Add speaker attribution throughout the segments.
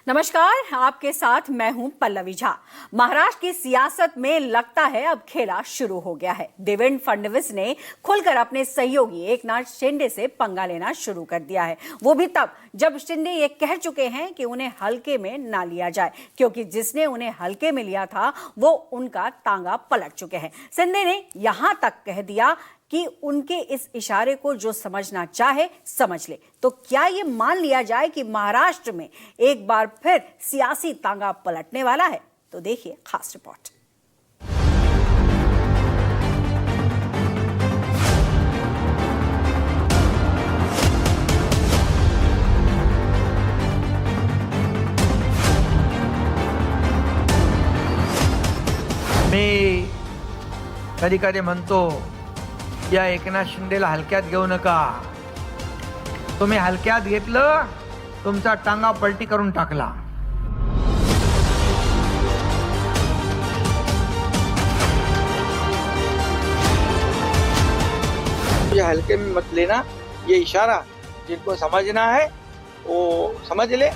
Speaker 1: नमस्कार, आपके साथ मैं हूं पल्लवी झा। महाराष्ट्र की सियासत में लगता है अब खेला शुरू हो गया है। देवेंद्र फडणवीस ने खुलकर अपने सहयोगी एकनाथ शिंदे से पंगा लेना शुरू कर दिया है। वो भी तब जब शिंदे ये कह चुके हैं कि उन्हें हल्के में ना लिया जाए, क्योंकि जिसने उन्हें हल्के में लिया था वो उनका तांगा पलट चुके हैं। शिंदे ने यहां तक कह दिया कि उनके इस इशारे को जो समझना चाहे समझ ले। तो क्या ये मान लिया जाए कि महाराष्ट्र में एक बार फिर सियासी तांगा पलटने वाला है? तो देखिए खास रिपोर्ट।
Speaker 2: मी कधी कधी म्हणतो या एकनाथ शिंदेला हलक्यात घेऊ नका. तुम्ही हलक्यात घेतलं, तुमचा टांगा पलटी करून टाकला. ये हल्के में मत लेना, ये इशारा जिनको समझना है वो समझ ले.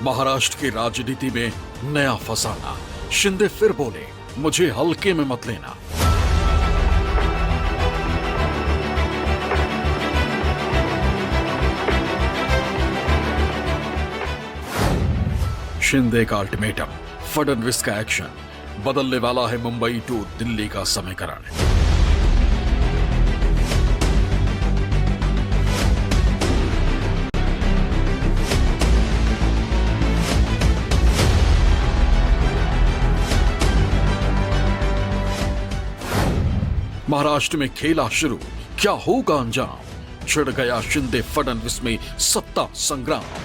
Speaker 3: महाराष्ट्र की राजनीति में नया फसाना। शिंदे फिर बोले, मुझे हल्के में मत लेना। शिंदे का अल्टीमेटम, फडणवीस का एक्शन। बदलने वाला है मुंबई टू दिल्ली का समीकरण। महाराष्ट्र में खेला शुरू, क्या होगा अंजाम? छिड़ गया शिंदे फडणवीस में सत्ता संग्राम।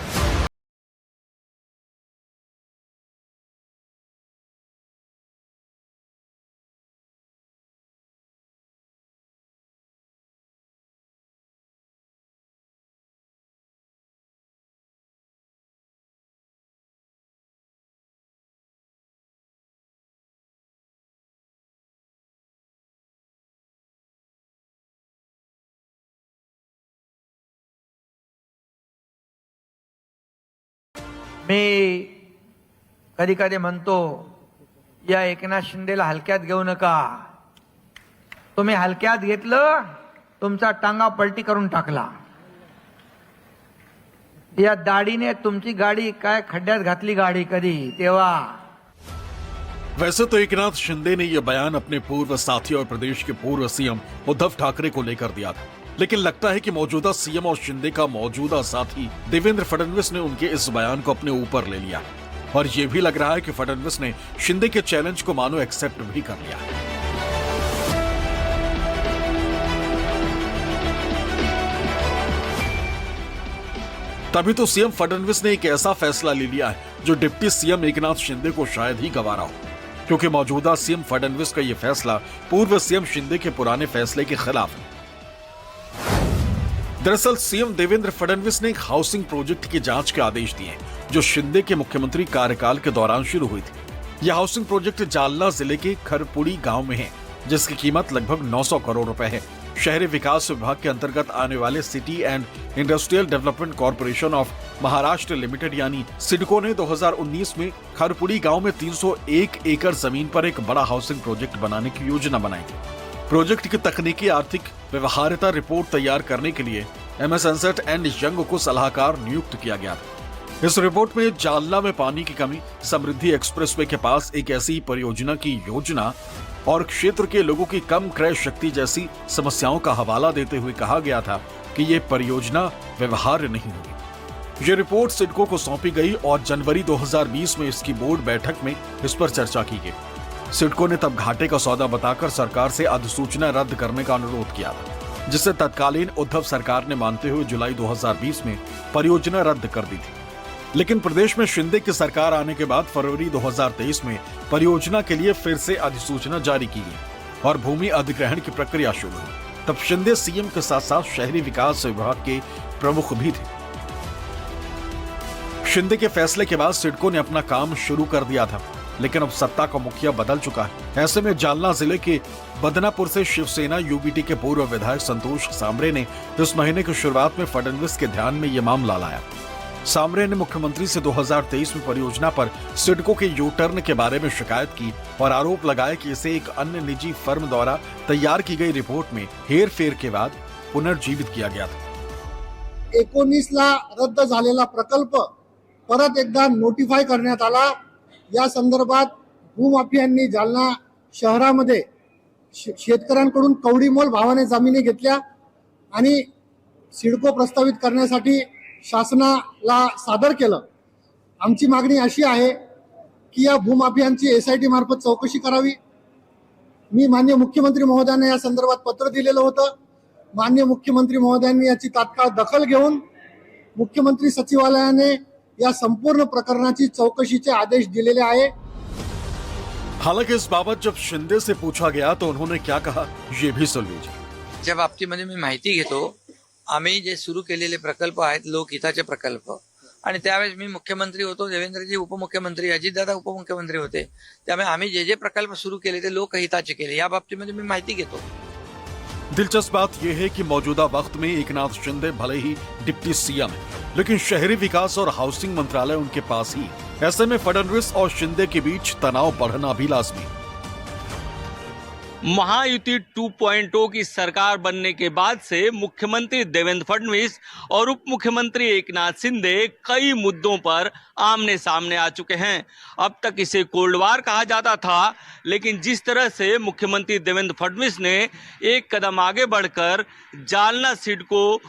Speaker 2: मी कधी कधी म्हणतो या एकनाथ शिंदेला हलक्यात घेऊ नका. तुम्ही हलक्यात घेतलं, तुमचा टांगा पलटी करून टाकला. या दाढीने तुमची गाडी काय खड्ड्यात घातली गाडी कधी तेव्हा.
Speaker 3: वैसे तो एकनाथ शिंदे ने यह बयान अपने पूर्व साथी और प्रदेश के पूर्व सीएम उद्धव ठाकरे को लेकर दिया था, लेकिन लगता है कि मौजूदा सीएम और शिंदे का मौजूदा साथी देवेंद्र फडणवीस ने उनके इस बयान को अपने ऊपर ले लिया और यह भी लग रहा है कि फडणवीस ने शिंदे के चैलेंज को मानो एक्सेप्ट भी कर लिया। तभी तो सीएम फडणवीस ने एक ऐसा फैसला ले लिया है जो डिप्टी सीएम एकनाथ शिंदे को शायद ही गवारा हो, क्योंकि मौजूदा सीएम फडणवीस का यह फैसला पूर्व सीएम शिंदे के पुराने फैसले के खिलाफ है। दरअसल सीएम देवेंद्र फडणवीस ने एक हाउसिंग प्रोजेक्ट की जांच के आदेश दिए जो शिंदे के मुख्यमंत्री कार्यकाल के दौरान शुरू हुई थी। यह हाउसिंग प्रोजेक्ट जालना जिले के खरपुड़ी गांव में है, जिसकी कीमत लगभग 900 करोड़ रुपए है। शहरी विकास विभाग के अंतर्गत आने वाले city and industrial development corporation of Maharashtra limited यानी सिडको ने 2019 में खरपुड़ी गांव में 301 एकड़ जमीन पर एक बड़ा हाउसिंग प्रोजेक्ट बनाने की योजना बनाई थी। प्रोजेक्ट की तकनीकी आर्थिक व्यवहार्यता रिपोर्ट तैयार करने के लिए MS एनसेट एंड यंग को सलाहकार नियुक्त किया गया था। इस रिपोर्ट में जालना में पानी की कमी, समृद्धि एक्सप्रेसवे के पास एक ऐसी परियोजना की योजना और क्षेत्र के लोगों की कम क्रय शक्ति जैसी समस्याओं का हवाला देते हुए कहा गया था कि ये परियोजना व्यवहार्य नहीं होगी। ये रिपोर्ट सिडको को सौंपी गई और जनवरी 2020 में इसकी बोर्ड बैठक में इस पर चर्चा की गई। सिडको ने तब घाटे का सौदा बताकर सरकार से अधिसूचना रद्द करने का अनुरोध किया था, जिसे तत्कालीन उद्धव सरकार ने मानते हुए जुलाई 2020 में परियोजना रद्द कर दी थी। लेकिन प्रदेश में शिंदे की सरकार आने के बाद फरवरी 2023 में परियोजना के लिए फिर से अधिसूचना जारी की गई और भूमि अधिग्रहण की प्रक्रिया शुरू हुई। तब शिंदे सीएम के साथ साथ शहरी विकास विभाग के प्रमुख भी थे। शिंदे के फैसले के बाद सिडको ने अपना काम शुरू कर दिया था। लेकिन अब सत्ता का मुखिया बदल चुका है। ऐसे में जालना जिले के बदनापुर से शिवसेना यूबीटी के पूर्व विधायक संतोष सांबरे ने इस महीने की शुरुआत में फडणवीस के ध्यान में ये मामला लाया। सांबरे ने मुख्यमंत्री से 2023 में परियोजना पर सिडको के यू टर्न के बारे में शिकायत की और आरोप लगाया कि इसे एक अन्य निजी फर्म द्वारा तैयार की गई रिपोर्ट में हेर फेर के बाद पुनर्जीवित किया गया था।
Speaker 4: 19 ला रद्द झालेला प्रकल्प परत एकदा नोटिफाय करण्यात आला। या संदर्भात भूमाफियांनी जालना शहरामध्ये शेतकऱ्यांकडून कवडीमोल भावाने जमिनी घेतल्या आणि सिडको प्रस्तावित करण्यासाठी शासनाला सादर केलं। आमची मागणी अशी आहे की या भूमाफियांची एसआयटी मार्फत चौकशी करावी। मी माननीय मुख्यमंत्री महोदयांना या संदर्भात पत्र दिलेलं होतं। माननीय मुख्यमंत्री महोदयांनी याची तात्काळ दखल घेऊन मुख्यमंत्री सचिवालयाने या संपूर्ण प्रकरणाची चौकशीचे आदेश दिलेले आहे।
Speaker 3: हालांकि इस बाबत जब शिंदे से पूछा गया तो उन्होंने क्या कहा, ये भी सुन लीजिए।
Speaker 5: ज्या बाबतीमध्ये मी माहिती घेतो, आम्ही जे सुरू केलेले प्रकल्प आहेत लोकहिताचे प्रकल्प, आणि त्यावेळेस मी मुख्यमंत्री होतो, देवेंद्रजी उपमुख्यमंत्री, अजितदादा उपमुख्यमंत्री होते, त्यामुळे आम्ही जे जे प्रकल्प सुरू केले ते लोकहिताचे केले। या बाबतीमध्ये मी माहिती घेतो।
Speaker 3: दिलचस्प बात यह है कि मौजूदा वक्त में एकनाथ शिंदे भले ही डिप्टी सीएम है, लेकिन शहरी विकास और हाउसिंग मंत्रालय उनके पास ही। ऐसे में फडणवीस और शिंदे के बीच तनाव बढ़ना भी लाजमी है।
Speaker 6: महायुति 2.0 की सरकार बनने के बाद से मुख्यमंत्री देवेंद्र फडणवीस और उप मुख्यमंत्री एकनाथ शिंदे कई मुद्दों पर आमने सामने आ चुके हैं। अब तक इसे कोल्ड वार कहा जाता था, लेकिन जिस तरह से मुख्यमंत्री देवेंद्र फडणवीस ने एक कदम आगे बढ़कर जालना सिडको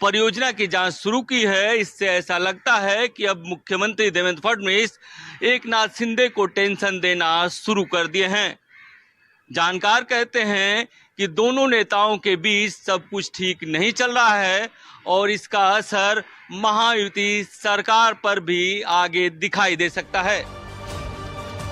Speaker 6: परियोजना की जांच शुरू की है, इससे ऐसा लगता है कि अब मुख्यमंत्री देवेंद्र फडणवीस एकनाथ शिंदे को टेंशन देना शुरू कर दिए हैं। जानकार कहते हैं कि दोनों नेताओं के बीच सब कुछ ठीक नहीं चल रहा है और इसका असर महायुति सरकार पर भी आगे दिखाई दे सकता है।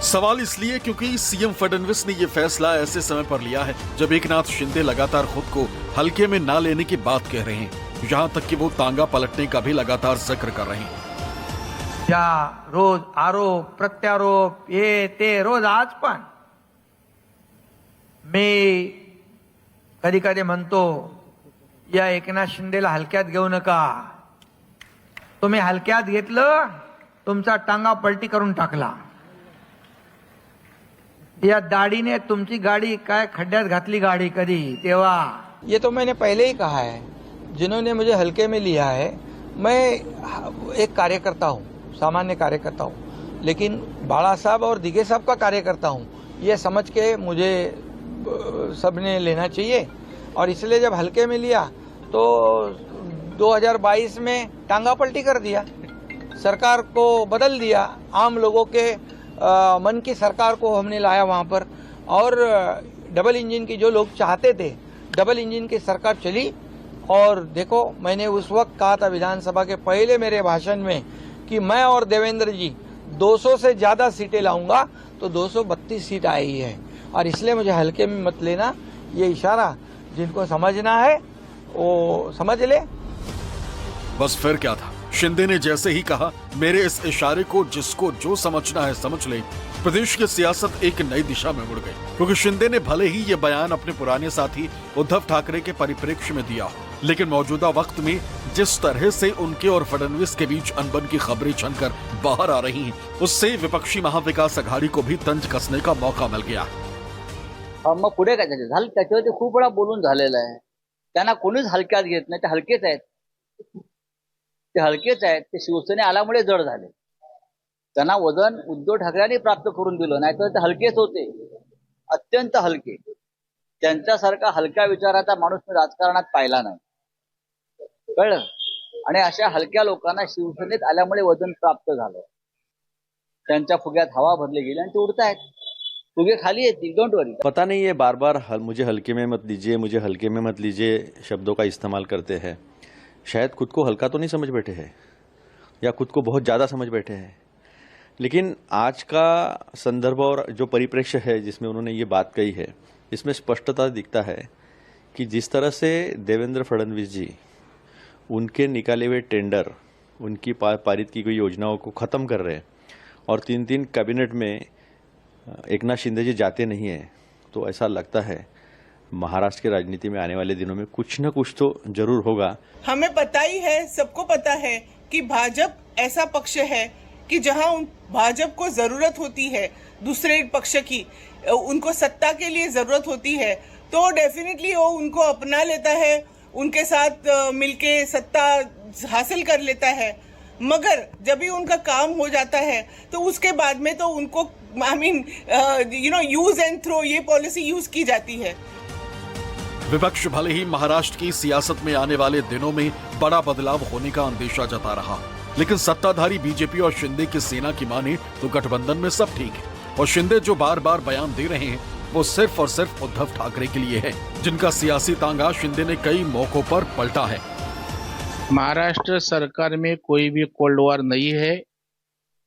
Speaker 3: सवाल इसलिए क्योंकि सीएम फडणवीस ने यह फैसला ऐसे समय पर लिया है जब एकनाथ शिंदे लगातार खुद को हल्के में ना लेने की बात कह रहे हैं, यहां तक कि वो तांगा पलटने का भी लगातार जिक्र कर रहे हैं।
Speaker 2: या रोज आरोप प्रत्यारोप ये ते रोज आज पण मी कधी कधी म्हणतो या एकनाथ शिंदेला हलक्यात घेऊ नका। तुम्ही हलक्यात घेतलं, तुमचा टांगा पलटी करून टाकला। या दाढीने तुमची गाडी काय खड्ड्यात घातली गाडी कधी तेव्हा।
Speaker 5: ये तो मैंने पहले ही कहा है, जिन्होंने मुझे हल्के में लिया है, मैं एक कार्यकर्ता हूँ, सामान्य कार्यकर्ता हूँ, लेकिन बाला साहब और दिगे साहब का कार्यकर्ता हूँ, ये समझ के मुझे सबने लेना चाहिए। और इसलिए जब हल्के में लिया तो 2022 में टांगा पलटी कर दिया, सरकार को बदल दिया, आम लोगों के मन की सरकार को हमने लाया वहां पर। और डबल इंजन की जो लोग चाहते थे, डबल इंजन की सरकार चली। और देखो, मैंने उस वक्त कहा था विधानसभा के पहले मेरे भाषण में कि मैं और देवेंद्र जी 200 से ज्यादा सीटें लाऊंगा, तो 232 सीट आई है। और इसलिए मुझे हल्के में मत लेना। ये इशारा जिनको समझना है वो समझ ले।
Speaker 3: बस फिर क्या था, शिंदे ने जैसे ही कहा मेरे इस इशारे को जिसको जो समझना है समझ ले, प्रदेश की सियासत एक नई दिशा में मुड़ गई। क्योंकि शिंदे ने भले ही ये बयान अपने पुराने साथी उद्धव ठाकरे के परिप्रेक्ष्य में दिया हो, लेकिन मौजूदा वक्त में जिस तरह से उनके और फडणवीस के बीच अनबन की खबरें छनकर बाहर आ रही हैं, उससे विपक्षी महाविकास आघाडी को भी तंज कसने का मौका मिल गया।
Speaker 7: मग पुढे काय झालं, त्याच्यावरती खूप वेळा बोलून झालेलं आहे। त्यांना कोणीच हलक्यात घेत नाही, ते हलकेच आहेत, ते हलकेच आहेत। ते शिवसेने आल्यामुळे जड झाले, त्यांना वजन उद्धव ठाकरेंनी प्राप्त करून दिलं, नाहीतर ते हलकेच होते, अत्यंत हलके। त्यांच्यासारखा हलक्या विचाराचा माणूस मी राजकारणात पाहिला नाही, कळलं। आणि अशा हलक्या लोकांना शिवसेनेत आल्यामुळे वजन प्राप्त झालं, त्यांच्या फुग्यात हवा भरली गेली आणि ते उडतायत, फुगे खाली येतील, डोंट वरी।
Speaker 8: पता नहीं ये बार बार मुझे हल्के में मत लीजिए, मुझे हल्के में मत लीजिए शब्दों का इस्तेमाल करते हैं। शायद खुद को हल्का तो नहीं समझ बैठे हैं या खुद को बहुत ज़्यादा समझ बैठे हैं, लेकिन आज का संदर्भ और जो परिप्रेक्ष्य है जिसमें उन्होंने ये बात कही है, इसमें स्पष्टता दिखता है कि जिस तरह से देवेंद्र फडणवीस जी उनके निकाले हुए टेंडर, उनकी पारित की गई योजनाओं को ख़त्म कर रहे हैं और 3-3 कैबिनेट में एकनाथ शिंदे जी जाते नहीं हैं तो ऐसा लगता है महाराष्ट्र की राजनीति में आने वाले दिनों में कुछ न कुछ तो जरूर होगा।
Speaker 9: हमें पता ही है, सबको पता है कि भाजपा ऐसा पक्ष है कि जहां भाजपा को जरूरत होती है दूसरे पक्ष की, उनको सत्ता के लिए जरूरत होती है तो डेफिनेटली वो उनको अपना लेता है, उनके साथ मिलके सत्ता हासिल कर लेता है। मगर जब भी उनका काम हो जाता है तो उसके बाद में तो उनको यूज एंड थ्रो ये पॉलिसी यूज की जाती है।
Speaker 3: विपक्ष भले ही महाराष्ट्र की सियासत में आने वाले दिनों में बड़ा बदलाव होने का अंदेशा जता रहा, लेकिन सत्ताधारी बीजेपी और शिंदे की सेना की माने तो गठबंधन में सब ठीक है और शिंदे जो बार बार बयान दे रहे हैं वो सिर्फ और सिर्फ उद्धव ठाकरे के लिए है, जिनका सियासी तांगा शिंदे ने कई मौकों पर पलटा है।
Speaker 10: महाराष्ट्र सरकार में कोई भी कोल्ड वॉर नहीं है,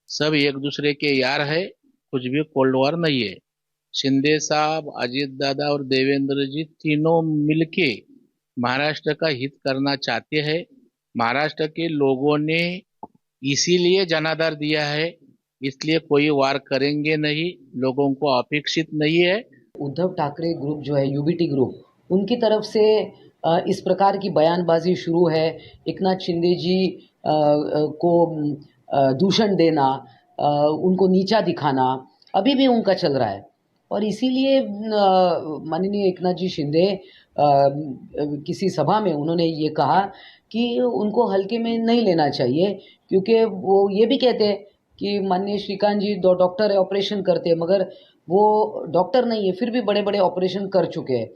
Speaker 10: सब एक दूसरे के यार है, कुछ भी कोल्ड वॉर नहीं है। शिंदे साहब, अजीत दादा और देवेंद्र जी तीनों मिलके महाराष्ट्र का हित करना चाहते हैं। महाराष्ट्र के लोगों ने इसीलिए जनाधार दिया है, इसलिए कोई वार करेंगे नहीं, लोगों को अपेक्षित नहीं है।
Speaker 11: उद्धव ठाकरे ग्रुप जो है, यूबीटी ग्रुप, उनकी तरफ से इस प्रकार की बयानबाजी शुरू है। एकनाथ शिंदे जी को दूषण देना, उनको नीचा दिखाना अभी भी उनका चल रहा है और इसीलिए माननीय एकनाथ जी शिंदे किसी सभा में उन्होंने ये कहा कि उनको हल्के में नहीं लेना चाहिए, क्योंकि वो ये भी कहते हैं कि माननीय श्रीकांत जी डॉक्टर है, ऑपरेशन करते हैं, मगर वो डॉक्टर नहीं है, फिर भी बड़े बड़े ऑपरेशन कर चुके हैं।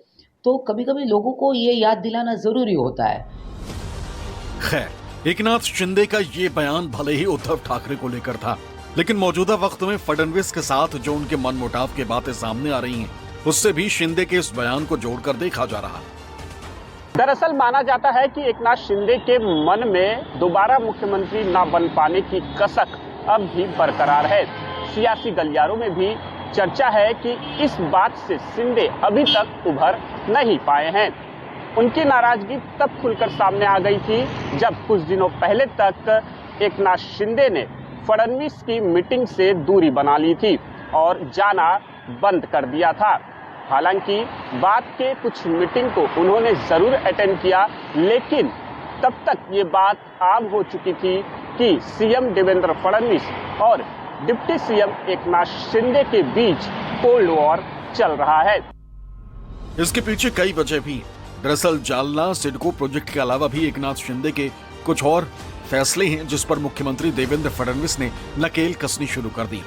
Speaker 11: तो कभी कभी लोगों को ये याद दिलाना जरूरी होता है।
Speaker 3: खैर, एकनाथ शिंदे का ये बयान भले ही उद्धव ठाकरे को लेकर था, लेकिन मौजूदा वक्त में फडणवीस के साथ जो उनके मनमुटाव की बातें सामने आ रही हैं, उससे भी शिंदे के इस बयान को जोड़कर देखा जा रहा है।
Speaker 12: दरअसल माना जाता है कि एकनाथ शिंदे के मन में दोबारा मुख्यमंत्री न बन पाने की कसक अब भी बरकरार है। सियासी गलियारों में भी चर्चा है कि इस बात से शिंदे अभी तक उभर नहीं पाए हैं। उनकी नाराजगी तब खुलकर सामने आ गई थी जब कुछ दिनों पहले तक एकनाथ शिंदे ने फडणवीस की मीटिंग से दूरी बना ली थी और जाना बंद कर दिया था। हालांकि बाद के कुछ मीटिंग को उन्होंने जरूर अटेंड किया, लेकिन तब तक ये बात आम हो चुकी थी कि सीएम देवेंद्र फडणवीस और डिप्टी सीएम एकनाथ शिंदे के बीच कोल्ड वॉर चल रहा है।
Speaker 3: इसके पीछे कई वजह भी। दरअसल जालना सिडको प्रोजेक्ट के अलावा भी एकनाथ शिंदे के कुछ और फैसले हैं जिस पर मुख्यमंत्री देवेंद्र फडणवीस ने नकेल कसनी शुरू कर दी।